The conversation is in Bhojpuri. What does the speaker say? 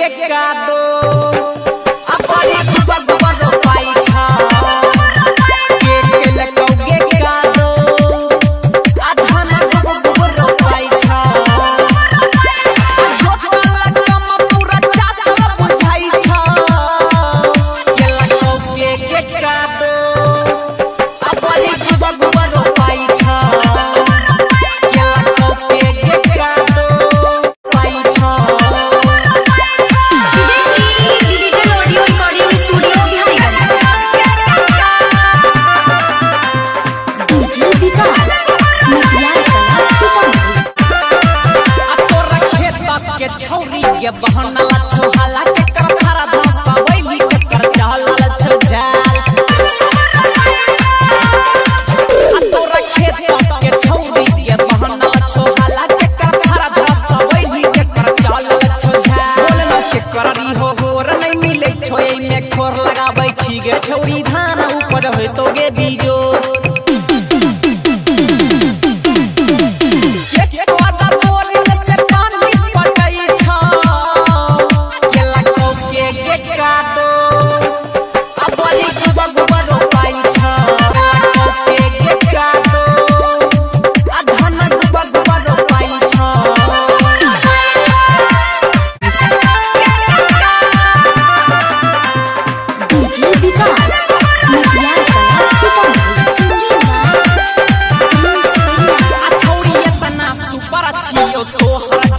का दो अपनी गोबर गोबर रोपाई छा के लगोगे का दो आधा ना गोबर गोबर रोपाई छा जोत वाला कम पूरा चासल बुझाई छा के लगोगे का दो अपनी गोबर गोबर रोपाई छा के लगोगे का दो पाई छा के छौरी के बहना छोहाला के कर धारा धसा बैली के कर चहला छौ जाल तोरा खेत के छौरी के बहना छोहाला के कर धारा धसा बैली के कर चहला छौ जाल बोलना के कररी हो होर नहीं मिले छोए में खोर लगाबै छी गे छौरी धान उपज होय तो गे बीजो तो